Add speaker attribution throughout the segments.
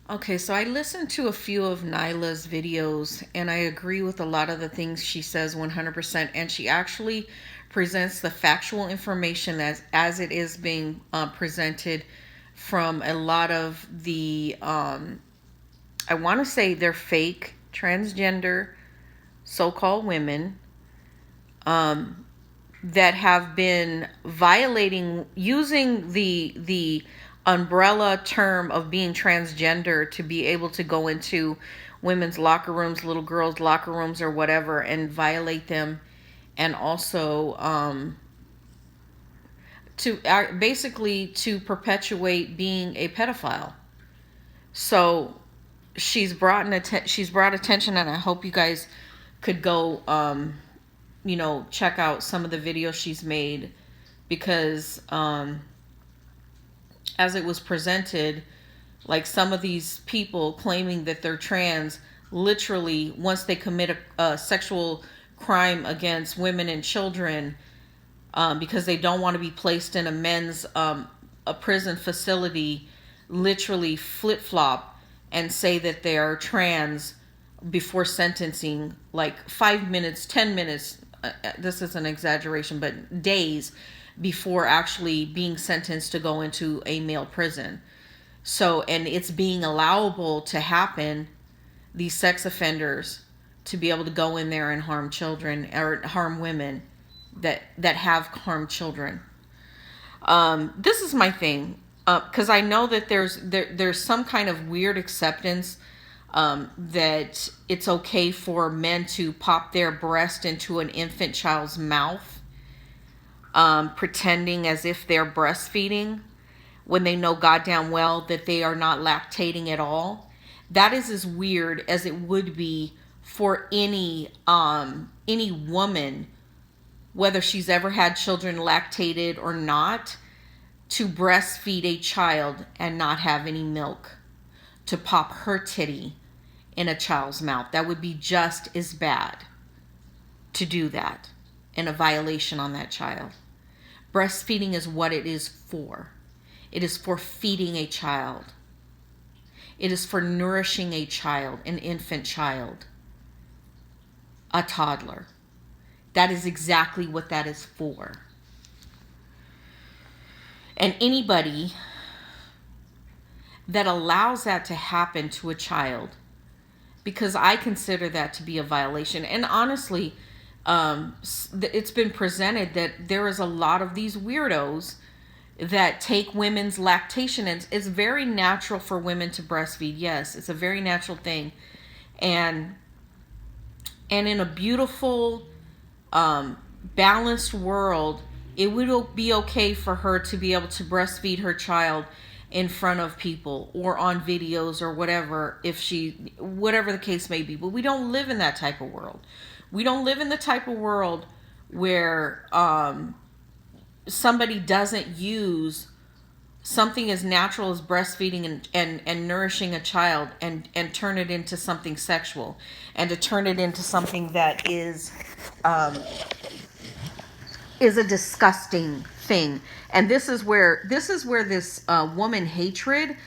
Speaker 1: Okay, so I listened to a few of Nyla's videos and I agree with a lot of the things she says 100%. And she actually presents the factual information as it is being presented from a lot of the, I want to say they're fake transgender so called women um, that have been violating, using the umbrella term of being transgender to be able to go into women's locker rooms, little girls' locker rooms, or whatever, and violate them, and also to basically to perpetuate being a pedophile. So she's brought attention, and I hope you guys could go check out some of the videos she's made, because as it was presented, like some of these people claiming that they're trans, literally once they commit a sexual crime against women and children, because they don't want to be placed in a men's a prison facility, literally flip flop and say that they are trans before sentencing, like 5 minutes, 10 minutes. This is an exaggeration, but days before actually being sentenced to go into a male prison. So, and it's being allowable to happen, these sex offenders to be able to go in there and harm children or harm women that have harmed children. This is my thing, because I know that there's some kind of weird acceptance that it's okay for men to pop their breast into an infant child's mouth, pretending as if they're breastfeeding when they know goddamn well that they are not lactating at all. That is as weird as it would be for any woman, whether she's ever had children lactated or not, to breastfeed a child and not have any milk, to pop her titty in a child's mouth. That would be just as bad to do that, and a violation on that child. Breastfeeding is what it is for. It is for feeding a child. It is for nourishing a child, an infant child, a toddler. That is exactly what that is for. And anybody that allows that to happen to a child, because I consider that to be a violation. And honestly, it's been presented that there is a lot of these weirdos that take women's lactation. It's very natural for women to breastfeed. Yes, it's a very natural thing. And in a beautiful, balanced world, it would be okay for her to be able to breastfeed her child in front of people or on videos or whatever, whatever the case may be. But we don't live in that type of world. We don't live in the type of world where somebody doesn't use something as natural as breastfeeding and nourishing a child and turn it into something sexual, and to turn it into something that is a disgusting thing. And this is where this woman hatred,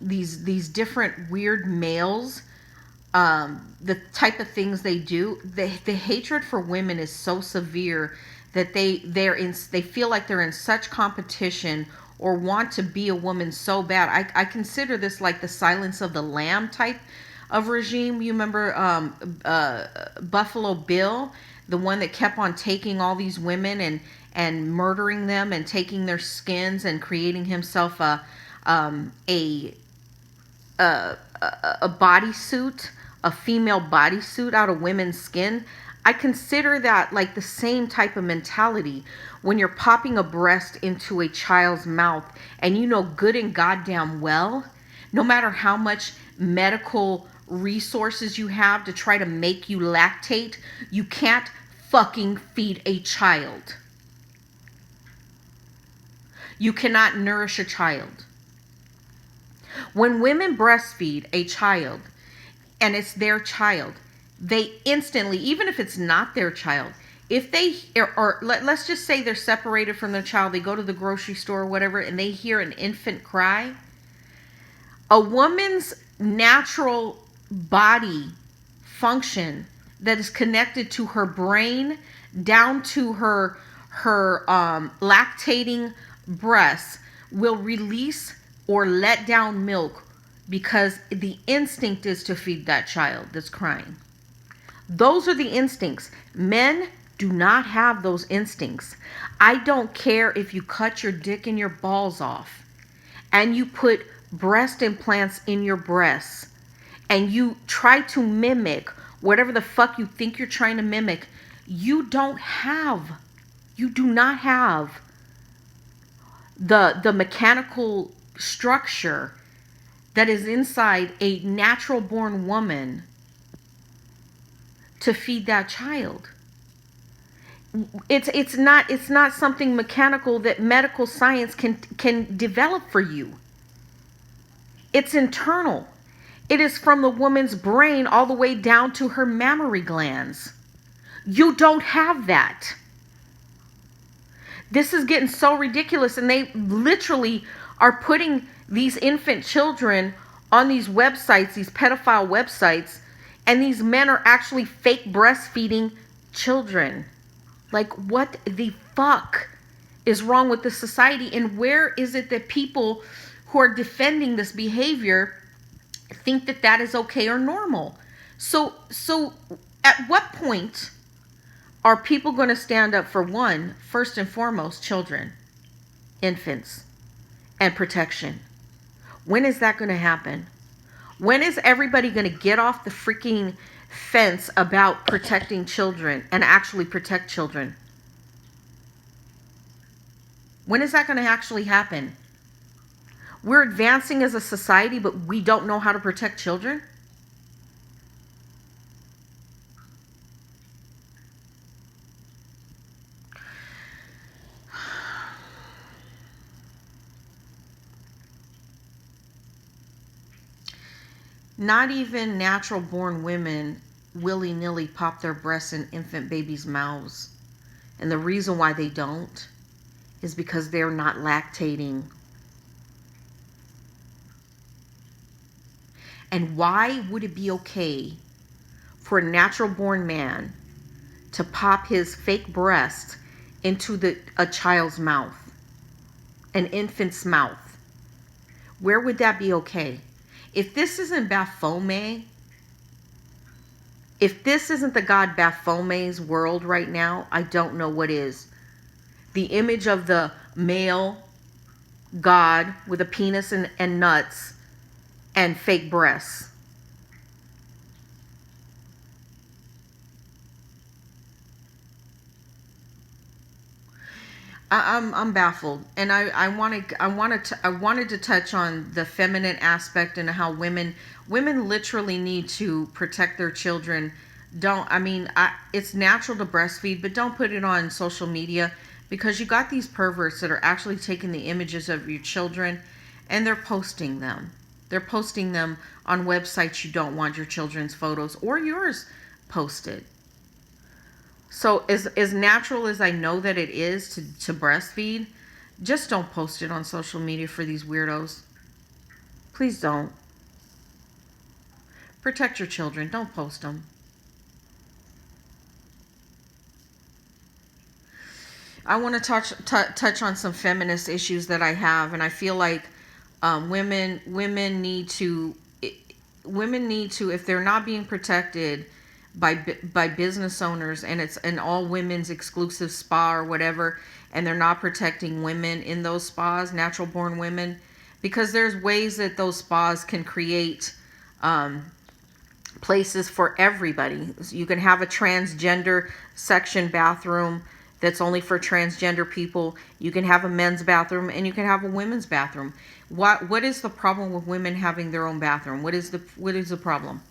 Speaker 1: these different weird males, the type of things they do, the hatred for women is so severe that they feel like they're in such competition or want to be a woman so bad. I consider this like the Silence of the Lamb type of regime. You remember Buffalo Bill, the one that kept on taking all these women and murdering them and taking their skins and creating himself a bodysuit, a female bodysuit out of women's skin. I consider that like the same type of mentality when you're popping a breast into a child's mouth and you know good and goddamn well, no matter how much medical resources you have to try to make you lactate, you can't fucking feed a child. You cannot nourish a child. When women breastfeed a child and it's their child, they instantly, even if it's not their child, if they, or let's just say they're separated from their child, they go to the grocery store or whatever, and they hear an infant cry, A woman's natural body function that is connected to her brain down to her lactating breasts will release or let down milk because the instinct is to feed that child that's crying. Those are the instincts. Men do not have those instincts. I don't care if you cut your dick and your balls off and you put breast implants in your breasts and you try to mimic whatever the fuck you think you're trying to mimic. You do not have the mechanical structure that is inside a natural born woman to feed that child. It's not something mechanical that medical science can develop for you. It's internal. It is from the woman's brain all the way down to her mammary glands. You don't have that. This is getting so ridiculous, and they literally are putting these infant children on these websites, these pedophile websites, and these men are actually fake breastfeeding children. Like, what the fuck is wrong with this society? And where is it that people who are defending this behavior think that that is okay or normal? So at what point are people going to stand up for, one, first and foremost, children, infants, and protection? When is that going to happen? When is everybody going to get off the freaking fence about protecting children and actually protect children? When is that going to actually happen? We're advancing as a society, but we don't know how to protect children? Not even natural born women willy-nilly pop their breasts in infant babies' mouths. And the reason why they don't is because they're not lactating. And why would it be okay for a natural born man to pop his fake breast into a child's mouth, an infant's mouth? Where would that be okay? If this isn't Baphomet, if this isn't the god Baphomet's world right now, I don't know what is. The image of the male god with a penis and nuts and fake breasts. I'm baffled, and I wanted to touch on the feminine aspect and how women literally need to protect their children. It's natural to breastfeed, but don't put it on social media, because you got these perverts that are actually taking the images of your children and they're posting them. They're posting them on websites you don't want your children's photos or yours posted. So as natural as I know that it is to breastfeed, just don't post it on social media for these weirdos. Please don't. Protect your children. Don't post them. I want to touch on some feminist issues that I have, and I feel like women need to, if they're not being protected by business owners, and it's an all women's exclusive spa or whatever, and they're not protecting women in those spas, natural born women, because there's ways that those spas can create places for everybody. You can have a transgender section bathroom that's only for transgender people. You can have a men's bathroom and you can have a women's bathroom. What is the problem with women having their own bathroom? What is the problem?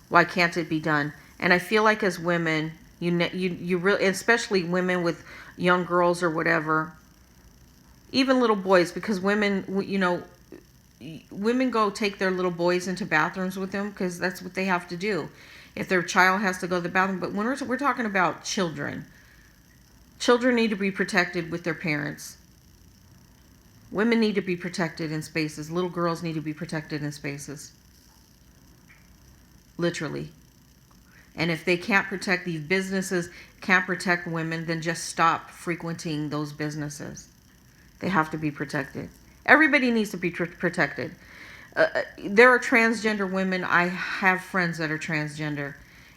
Speaker 1: Why can't it be done? And I feel like as women, you really, especially women with young girls or whatever, even little boys, because women, women go take their little boys into bathrooms with them because that's what they have to do if their child has to go to the bathroom. But when we're talking about children need to be protected with their parents. Women need to be protected in spaces. Little girls need to be protected in spaces. Literally. And if they can't protect these businesses, can't protect women, then just stop frequenting those businesses. They have to be protected. Everybody needs to be protected. There are transgender women. I have friends that are transgender,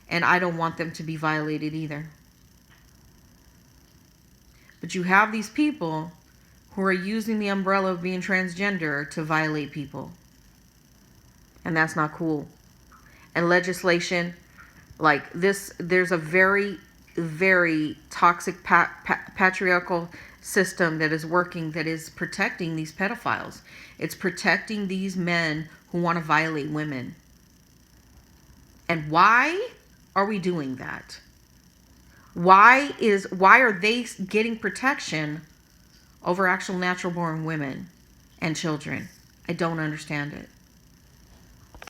Speaker 1: and I don't want them to be violated either. But you have these people who are using the umbrella of being transgender to violate people. And that's not cool. And legislation like this, there's a very, very toxic patriarchal system that is working, that is protecting these pedophiles. It's protecting these men who want to violate women. And why are we doing that? Why are they getting protection over actual natural born women and children? I don't understand it.